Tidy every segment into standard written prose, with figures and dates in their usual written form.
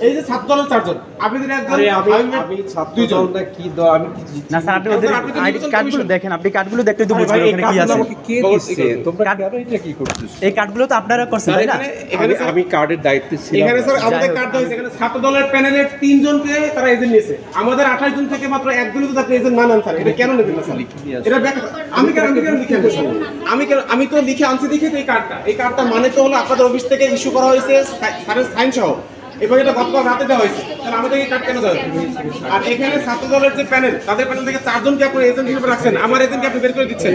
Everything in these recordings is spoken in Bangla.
এই যে ছাত্র দলের চারজন, আপনি যদি একজন আমি ছাত্র দল না কি দল আমি কি না স্যার আপনি ওদের আইডি কার্ডগুলো দেখেন, আপনি কার্ডগুলো দেখলে তো বুঝবেন ওখানে কি আছে। আমাকে কে দিচ্ছে? তোমরা কেন এটা কি করতেছ? এই কার্ডগুলো তো আপনারা করছেন তাই না? আমি কার্ডের দায়িত্বে ছিলাম। এখানে স্যার আমাদের কার্ড হইছে, এখানে ছাত্র দলের প্যানেলের 3 জনকে তারা এজেন্ট নিয়েছে, আমাদের 28 জন থেকে মাত্র একজনই তো আপনি এজেন্ট না নেন স্যার, এটা কেন নেবেন না স্যার? এটা আমি কেন লিখে আনছি? আমি তো লিখে আনছি দেখে তো এই কার্ডটা মানে তো হলো আপনাদের অফিস থেকে ইস্যু করা হয়েছে স্যারের সাইন সহ, এবং এটা গতকাল রাতে দেওয়া হয়েছে। তাহলে আমাদের এই কার্ড কেন দেওয়া? আর এখানে ছাত্র দলের যে প্যানেল, তাদের প্যানেল থেকে 4 জনকে আপনি এজেন্ট হিসেবে রাখছেন, আমার এজেন্টকে আপনি বের করে দিচ্ছেন।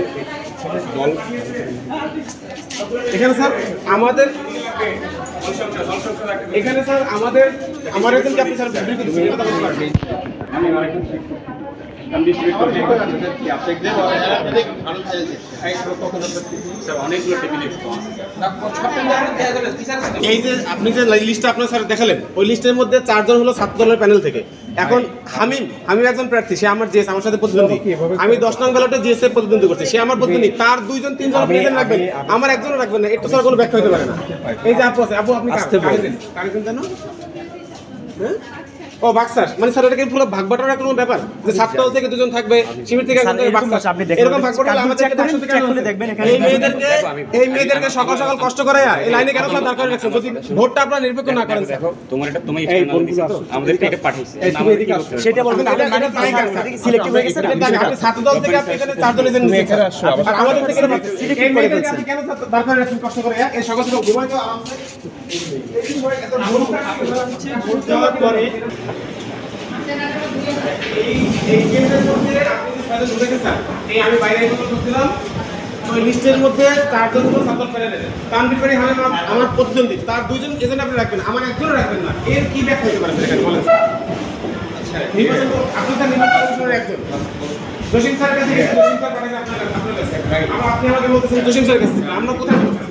এখানে স্যার আমাদের আমার এজেন্টকে আপনি স্যার বের করে দিচ্ছেন, এটা তো বলতে পারবেন। এই যে আপনি যে লিস্টটা আপনার স্যার দেখালেন, ওই লিস্টের মধ্যে 4 জন হলো ছাত্র দলের প্যানেল থেকে। এখন হামিম একজন প্রার্থী, সে আমার জিএস, আমার সাথে প্রতিদ্বন্দ্বী। আমি 10 নং ব্যালটে জিএস এর প্রতিদ্বন্দ্বী করছি, সে আমার প্রতিদ্বন্দ্বী। তার 2 জন 3 জন প্রেজেন্ট রাখবেন, আমার একজনও রাখবেন না, এটা স্যার কোনো ব্যাখ্যা হতে পারে না। এই যে আপু আছে, আপু আপনি কারেন্ট জানো? হ্যাঁ ও বাক্সার, মানে স্যার এটা কি পুরো ভাগ বাটোয়ারা কোনো ব্যাপার যে ছাত্র দল থেকে 2 জন থাকবে, শিবির থেকে একজন থাকবে, বাক্সার এরকম ভাগ বাটোয়ারা আমাদেরকে 100 থেকে দেখবেন। এই মেয়েদেরকে সকাল সকাল কষ্ট করায়া এই লাইনে কেন স্যার দরকার রাখছেন? যদি ভোটটা আপনারা নিরপেক্ষ না করেন স্যার, তোমার এটা তুমি আমাদের এটা পাঠিয়েছে সেটা বলবেন তাহলে মানে সিলেক্টিভ হয়ে গেছে। আপনি ছাত্র দল থেকে আপনি এখানে 4 জন এজেন্ট নিয়েছেন, আর আমাদের থেকে সিলেক্টিভ করে ফেলছেন। কেন দরকার রাখছেন কষ্ট করে? এই সকাল সকাল ঘুমাই তো আরামসে এই সময় এত ভোট দেওয়ার পরে এই কেন্দ্রের মধ্যে আপনি যে ফাইল ঢুকে গেছেন, এই আমি বাইরে কথা বলছিলাম, ওই লিস্টের মধ্যে 4 জন হলো ছাত্র প্যানেলের। তানভীর ভাই আমার প্রতিদ্বন্দ্বী, তার 2 জন এজেন্ট আপনি রাখবেন, আমার একজনও রাখবেন না, এর কি ব্যাখ্যা হতে পারে এখানে বলেন? আচ্ছা নির্বাচন আপনি তার নির্বাচন কমিশনের একজন জসিম স্যারের কাছে গেছেন, জসিম স্যার পাঠাইছে আপনার কাছে, আপনি আমাকে বলতেছেন জসিম স্যারের কাছে, আমরা কোথায় বলতেছেন?